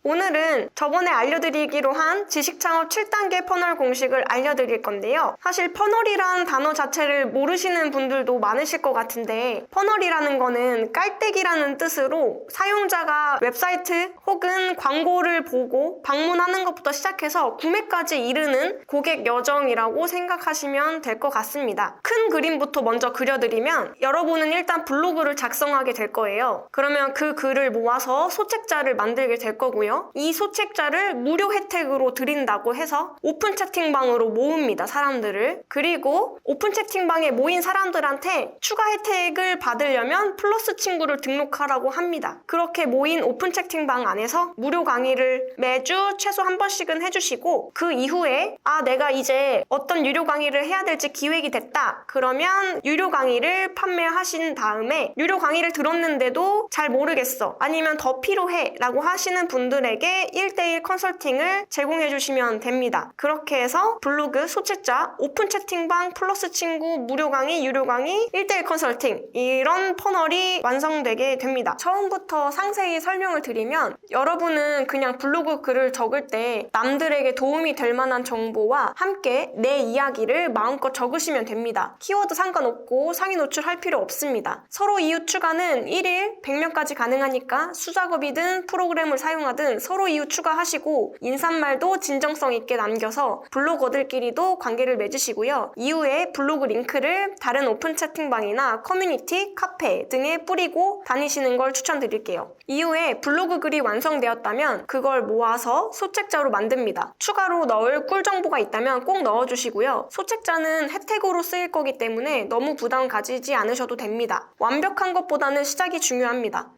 오늘은 저번에 알려드리기로 한 지식창업 7단계 퍼널 공식을 알려드릴 건데요. 사실 퍼널이란 단어 자체를 모르시는 분들도 많으실 것 같은데, 퍼널이라는 거는 깔때기라는 뜻으로 사용자가 웹사이트 혹은 광고를 보고 방문하는 것부터 시작해서 구매까지 이르는 고객 여정이라고 생각하시면 될 것 같습니다. 큰 그림부터 먼저 그려드리면, 여러분은 일단 블로그를 작성하게 될 거예요. 그러면 그 글을 모아서 소책자를 만들게 될 거고요. 이 소책자를 무료 혜택으로 드린다고 해서 오픈 채팅방으로 모읍니다, 사람들을. 그리고 오픈 채팅방에 모인 사람들한테 추가 혜택을 받으려면 플러스 친구를 등록하라고 합니다. 그렇게 모인 오픈 채팅방 안에서 무료 강의를 매주 최소 한 번씩은 해주시고, 그 이후에 내가 이제 어떤 유료 강의를 해야 될지 기획이 됐다, 그러면 유료 강의를 판매하신 다음에, 유료 강의를 들었는데도 잘 모르겠어, 아니면 더 필요해 라고 하시는 분들에게 1대1 컨설팅을 제공해 주시면 됩니다. 그렇게 해서 블로그, 소책자, 오픈 채팅방, 플러스 친구, 무료 강의, 유료 강의, 1대1 컨설팅, 이런 퍼널이 완성되게 됩니다. 처음부터 상세히 설명을 드리면, 여러분은 그냥 블로그 글을 적을 때 남들에게 도움이 될 만한 정보와 함께 내 이야기를 마음껏 적으시면 됩니다. 키워드 상관없고 상위 노출할 필요 없습니다. 서로 이유 추가는 1일 100명까지 가능하니까 수작업이든 프로그램을 사용하든 서로 이유 추가하시고, 인사말도 진정성 있게 남겨서 블로거들끼리도 관계를 맺으시고요. 이후에 블로그 링크를 다른 오픈 채팅방이나 커뮤니티, 카페 등에 뿌리고 다니시는 걸 추천드릴게요. 이후에 블로그 글이 완성되었다면 그걸 모아서 소책자로 만듭니다. 추가로 넣을 꿀 정보가 있다면 꼭 넣어주시고요. 소책자는 혜택으로 쓰일 거기 때문에 너무 부담 가지지 않으셔도 됩니다. 완벽한 것보다는 시작이 중요합니다.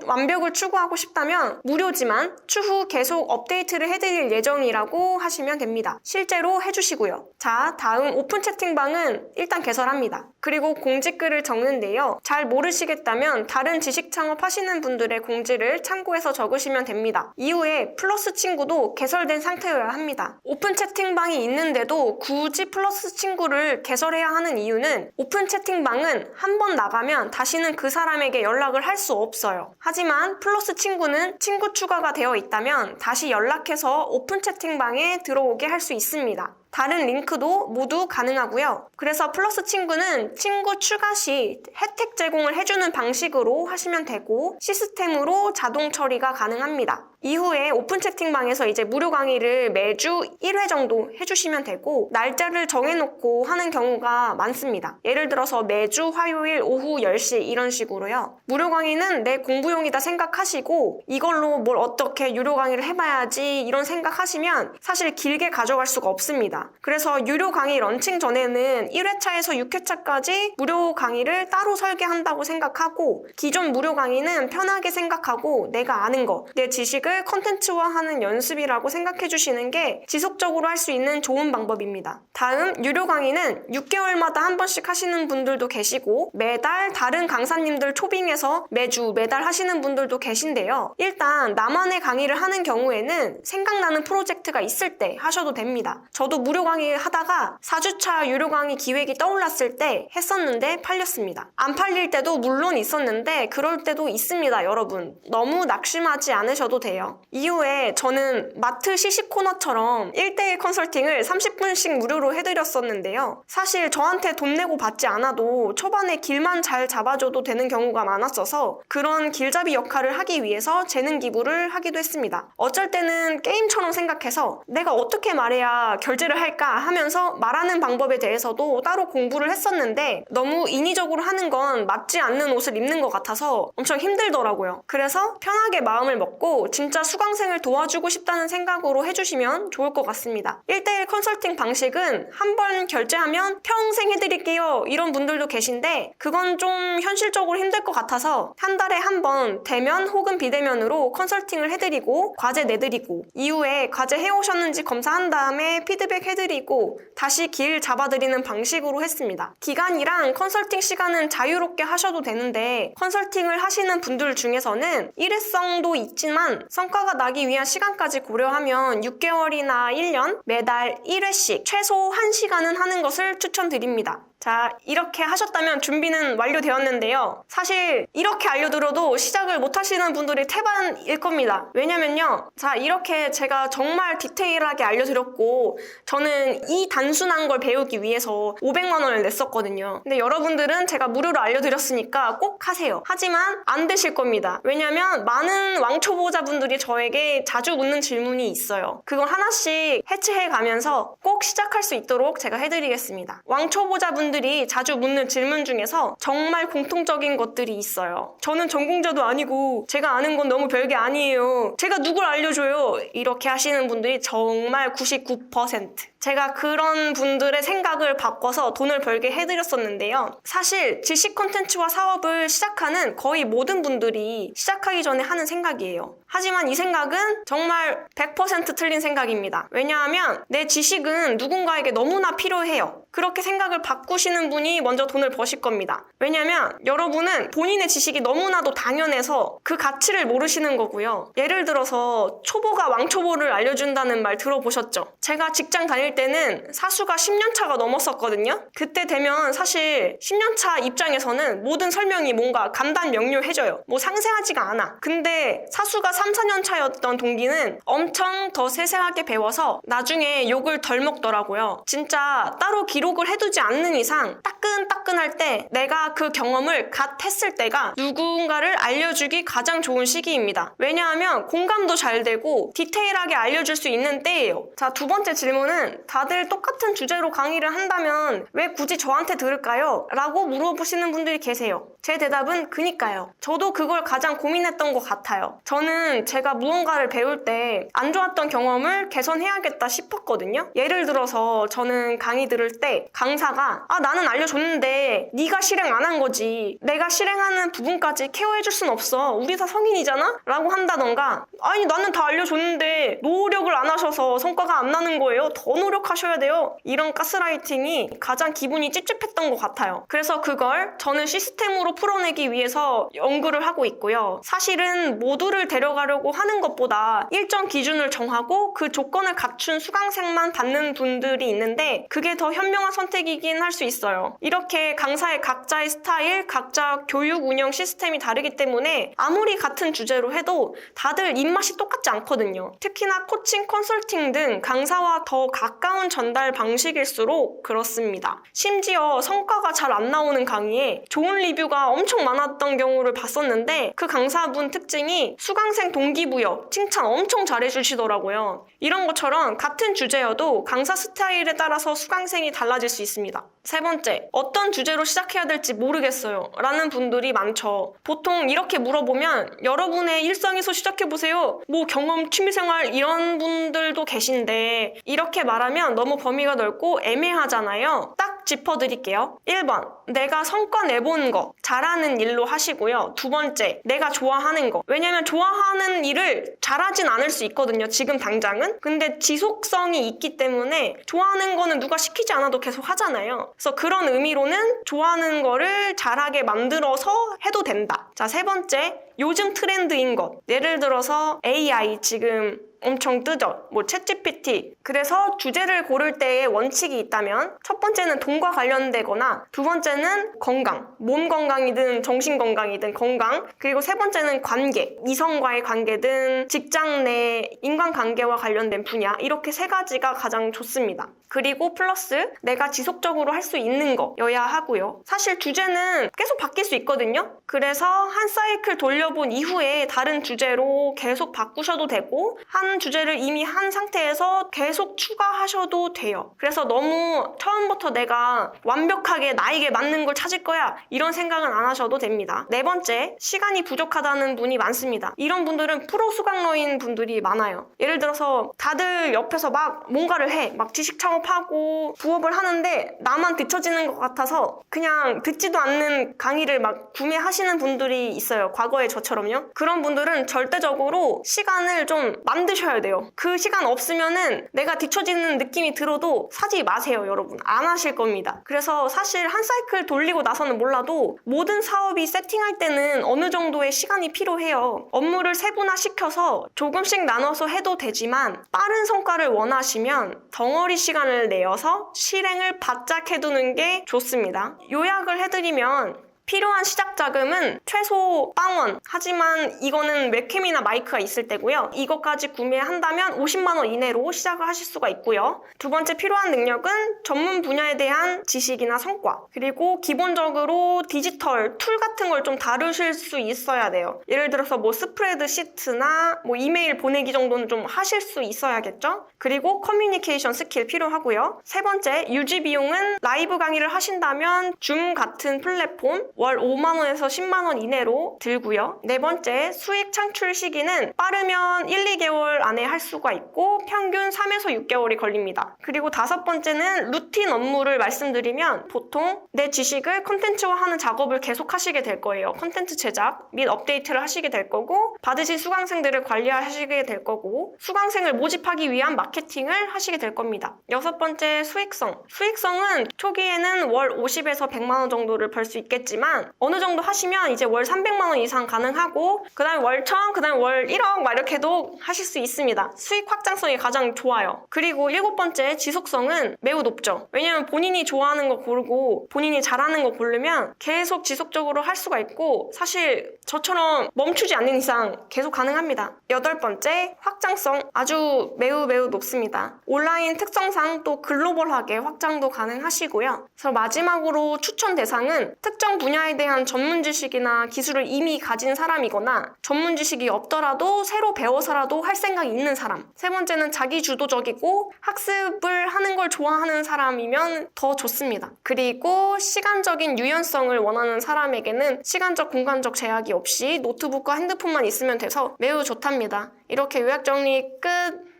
완벽을 추구하고 싶다면 무료지만 추후 계속 업데이트를 해드릴 예정이라고 하시면 됩니다. 실제로 해주시고요. 자, 다음 오픈 채팅방은 일단 개설합니다. 그리고 공지글을 적는데요. 잘 모르시겠다면 다른 지식 창업하시는 분들의 공지를 참고해서 적으시면 됩니다. 이후에 플러스 친구도 개설된 상태여야 합니다. 오픈 채팅방이 있는데도 굳이 플러스 친구를 개설해야 하는 이유는, 오픈 채팅방은 한 번 나가면 다시는 그 사람에게 연락을 할 수 없어요. 하지만 플러스 친구는 친구 추가가 되어 있다면 다시 연락해서 오픈 채팅방에 들어오게 할 수 있습니다. 다른 링크도 모두 가능하고요. 그래서 플러스 친구는 친구 추가 시 혜택 제공을 해주는 방식으로 하시면 되고, 시스템으로 자동 처리가 가능합니다. 이후에 오픈 채팅방에서 이제 무료 강의를 매주 1회 정도 해주시면 되고, 날짜를 정해놓고 하는 경우가 많습니다. 예를 들어서 매주 화요일 오후 10시 이런 식으로요. 무료 강의는 내 공부용이다 생각하시고, 이걸로 뭘 어떻게 유료 강의를 해봐야지 이런 생각하시면 사실 길게 가져갈 수가 없습니다. 그래서 유료 강의 런칭 전에는 1회차에서 6회차까지 무료 강의를 따로 설계한다고 생각하고, 기존 무료 강의는 편하게 생각하고 내가 아는 거, 내 지식을 컨텐츠화하는 연습이라고 생각해 주시는 게 지속적으로 할 수 있는 좋은 방법입니다. 다음 유료 강의는 6개월마다 한 번씩 하시는 분들도 계시고, 매달 다른 강사님들 초빙해서 매달 하시는 분들도 계신데요. 일단 나만의 강의를 하는 경우에는 생각나는 프로젝트가 있을 때 하셔도 됩니다. 저도 무료 강의 하다가 4주차 유료 강의 기획이 떠올랐을 때 했었는데 팔렸습니다. 안 팔릴 때도 물론 있었는데 그럴 때도 있습니다, 여러분. 너무 낙심하지 않으셔도 돼요. 이후에 저는 마트 시식 코너처럼 1대1 컨설팅을 30분씩 무료로 해드렸었는데요. 사실 저한테 돈 내고 받지 않아도 초반에 길만 잘 잡아줘도 되는 경우가 많았어서, 그런 길잡이 역할을 하기 위해서 재능 기부를 하기도 했습니다. 어쩔 때는 게임처럼 생각해서 내가 어떻게 말해야 결제를 할까 하면서 말하는 방법에 대해서도 따로 공부를 했었는데, 너무 인위적으로 하는 건 맞지 않는 옷을 입는 것 같아서 엄청 힘들더라고요. 그래서 편하게 마음을 먹고 진짜 수강생을 도와주고 싶다는 생각으로 해주시면 좋을 것 같습니다. 1대1 컨설팅 방식은 한 번 결제하면 평생 해드릴게요 이런 분들도 계신데, 그건 좀 현실적으로 힘들 것 같아서 한 달에 한 번 대면 혹은 비대면으로 컨설팅을 해드리고 과제 내드리고, 이후에 과제 해오셨는지 검사한 다음에 피드백 해드리고 다시 길 잡아드리는 방식으로 했습니다. 기간이랑 컨설팅 시간은 자유롭게 하셔도 되는데, 컨설팅을 하시는 분들 중에서는 일회성도 있지만 성과가 나기 위한 시간까지 고려하면 6개월이나 1년 매달 1회씩 최소 1시간은 하는 것을 추천드립니다. 자, 이렇게 하셨다면 준비는 완료되었는데요. 사실 이렇게 알려드려도 시작을 못 하시는 분들이 태반일 겁니다. 왜냐면요. 자, 이렇게 제가 정말 디테일하게 알려드렸고 저는 이 단순한 걸 배우기 위해서 500만 원을 냈었거든요. 근데 여러분들은 제가 무료로 알려드렸으니까 꼭 하세요. 하지만 안 되실 겁니다. 왜냐면 많은 왕초보자분들이 저에게 자주 묻는 질문이 있어요. 그걸 하나씩 해체해 가면서 꼭 시작할 수 있도록 제가 해드리겠습니다. 왕초보자분들이 자주 묻는 질문 중에서 정말 공통적인 것들이 있어요. 저는 전공자도 아니고 제가 아는 건 너무 별게 아니에요. 제가 누굴 알려줘요? 이렇게 하시는 분들이 정말 99%. 제가 그런 분들의 생각을 바꿔서 돈을 벌게 해드렸었는데요. 사실 지식 콘텐츠와 사업을 시작하는 거의 모든 분들이 시작하기 전에 하는 생각이에요. 하지만 이 생각은 정말 100% 틀린 생각입니다. 왜냐하면 내 지식은 누군가에게 너무나 필요해요. 그렇게 생각을 바꾸시는 분이 먼저 돈을 버실 겁니다. 왜냐면 여러분은 본인의 지식이 너무나도 당연해서 그 가치를 모르시는 거고요. 예를 들어서 초보가 왕초보를 알려준다는 말 들어보셨죠? 제가 직장 다닐 때는 사수가 10년 차가 넘었었거든요. 그때 되면 사실 10년 차 입장에서는 모든 설명이 뭔가 간단 명료해져요. 뭐 상세하지가 않아. 근데 사수가 3, 4년 차였던 동기는 엄청 더 세세하게 배워서 나중에 욕을 덜 먹더라고요. 진짜 따로 기록을 해두지 않는 이상 따끈따끈할 때 내가 그 경험을 갓 했을 때가 누군가를 알려주기 가장 좋은 시기입니다. 왜냐하면 공감도 잘 되고 디테일하게 알려줄 수 있는 때예요. 자, 두 번째 질문은 다들 똑같은 주제로 강의를 한다면 왜 굳이 저한테 들을까요? 라고 물어보시는 분들이 계세요. 제 대답은 그니까요. 저도 그걸 가장 고민했던 것 같아요. 저는 제가 무언가를 배울 때 안 좋았던 경험을 개선해야겠다 싶었거든요. 예를 들어서 저는 강의 들을 때 강사가 나는 알려줬는데 네가 실행 안 한 거지. 내가 실행하는 부분까지 케어해줄 순 없어. 우리 다 성인이잖아? 라고 한다던가 아니 나는 다 알려줬는데 노력을 안 하셔서 성과가 안 나는 거예요. 더 노력하셔야 돼요. 이런 가스라이팅이 가장 기분이 찝찝했던 것 같아요. 그래서 그걸 저는 시스템으로 풀어내기 위해서 연구를 하고 있고요. 사실은 모두를 데려가려고 하는 것보다 일정 기준을 정하고 그 조건을 갖춘 수강생만 받는 분들이 있는데 그게 더 현명한 선택이긴 할 수 있어요. 이렇게 강사의 각자의 스타일, 각자 교육 운영 시스템이 다르기 때문에 아무리 같은 주제로 해도 다들 입맛이 똑같지 않거든요. 특히나 코칭, 컨설팅 등 강사와 더 가까운 전달 방식일수록 그렇습니다. 심지어 성과가 잘 안 나오는 강의에 좋은 리뷰가 엄청 많았던 경우를 봤었는데 그 강사분 특징이 수강생 동기부여, 칭찬 엄청 잘해주시더라고요. 이런 것처럼 같은 주제여도 강사 스타일에 따라서 수강생이 달라질 수 있습니다. 세 번째, 어떤 주제로 시작해야 될지 모르겠어요 라는 분들이 많죠. 보통 이렇게 물어보면 여러분의 일상에서 시작해보세요. 뭐 경험, 취미생활 이런 분들도 계신데 이렇게 말하면 너무 범위가 넓고 애매하잖아요. 딱 짚어드릴게요. 1번, 내가 성과 내보는 거, 잘하는 일로 하시고요. 두 번째, 내가 좋아하는 거. 왜냐면 좋아하는 일을 잘하진 않을 수 있거든요. 지금 당장은. 근데 지속성이 있기 때문에 좋아하는 거는 누가 시키지 않아도 계속 하잖아요. 그래서 그런 의미로는 좋아하는 거를 잘하게 만들어서 해도 된다. 자, 세 번째, 요즘 트렌드인 것. 예를 들어서 AI 지금 엄청 뜨죠. 뭐 챗GPT. 그래서 주제를 고를 때의 원칙이 있다면 첫 번째는 돈과 관련되거나 두 번째는 건강. 몸 건강이든 정신 건강이든 건강. 그리고 세 번째는 관계. 이성과의 관계든 직장 내 인간관계와 관련된 분야. 이렇게 세 가지가 가장 좋습니다. 그리고 플러스 내가 지속적으로 할 수 있는 거여야 하고요. 사실 주제는 계속 바뀔 수 있거든요. 그래서 한 사이클 돌려본 이후에 다른 주제로 계속 바꾸셔도 되고 한 주제를 이미 한 상태에서 계속 추가하셔도 돼요. 그래서 너무 처음부터 내가 완벽하게 나에게 맞는 걸 찾을 거야 이런 생각은 안 하셔도 됩니다. 네 번째, 시간이 부족하다는 분이 많습니다. 이런 분들은 프로 수강러인 분들이 많아요. 예를 들어서 다들 옆에서 막 뭔가를 해. 막 지식 창업하고 부업을 하는데 나만 뒤처지는 것 같아서 그냥 듣지도 않는 강의를 막 구매하시는 분들이 있어요. 과거에 저처럼요. 그런 분들은 절대적으로 시간을 좀 만드셔야 사두셔야 돼요. 그 시간 없으면은 내가 뒤처지는 느낌이 들어도 사지 마세요, 여러분. 안 하실 겁니다. 그래서 사실 한 사이클 돌리고 나서는 몰라도 모든 사업이 세팅할 때는 어느 정도의 시간이 필요해요. 업무를 세분화시켜서 조금씩 나눠서 해도 되지만 빠른 성과를 원하시면 덩어리 시간을 내어서 실행을 바짝 해두는 게 좋습니다. 요약을 해드리면 필요한 시작 자금은 최소 0원. 하지만 이거는 웹캠이나 마이크가 있을 때고요. 이것까지 구매한다면 50만 원 이내로 시작을 하실 수가 있고요. 두 번째 필요한 능력은 전문 분야에 대한 지식이나 성과. 그리고 기본적으로 디지털 툴 같은 걸 좀 다루실 수 있어야 돼요. 예를 들어서 뭐 스프레드시트나 뭐 이메일 보내기 정도는 좀 하실 수 있어야겠죠? 그리고 커뮤니케이션 스킬 필요하고요. 세 번째, 유지 비용은 라이브 강의를 하신다면 줌 같은 플랫폼 월 5만 원에서 10만 원 이내로 들고요. 네 번째, 수익 창출 시기는 빠르면 1, 2개월 안에 할 수가 있고 평균 3에서 6개월이 걸립니다. 그리고 다섯 번째는 루틴 업무를 말씀드리면 보통 내 지식을 콘텐츠화하는 작업을 계속 하시게 될 거예요. 콘텐츠 제작 및 업데이트를 하시게 될 거고 받으신 수강생들을 관리하시게 될 거고 수강생을 모집하기 위한 마케팅을 하시게 될 겁니다. 여섯 번째, 수익성. 수익성은 초기에는 월 50에서 100만 원 정도를 벌 수 있겠지만 어느 정도 하시면 이제 월 300만 원 이상 가능하고 그 다음에 월 1000, 그 다음에 월 1억 막 이렇게도 하실 수 있습니다. 수익 확장성이 가장 좋아요. 그리고 일곱 번째, 지속성은 매우 높죠. 왜냐면 본인이 좋아하는 거 고르고 본인이 잘하는 거 고르면 계속 지속적으로 할 수가 있고 사실 저처럼 멈추지 않는 이상 계속 가능합니다. 여덟 번째, 확장성 아주 매우 높습니다. 온라인 특성상 또 글로벌하게 확장도 가능하시고요. 그래서 마지막으로 추천 대상은 특정 분야에 대한 전문 지식이나 기술을 이미 가진 사람이거나 전문 지식이 없더라도 새로 배워서라도 할 생각이 있는 사람. 세 번째는 자기 주도적이고 학습을 하는 걸 좋아하는 사람이면 더 좋습니다. 그리고 시간적인 유연성을 원하는 사람에게는 시간적, 공간적 제약이 없이 노트북과 핸드폰만 있으면 돼서 매우 좋답니다. 이렇게 요약 정리 끝!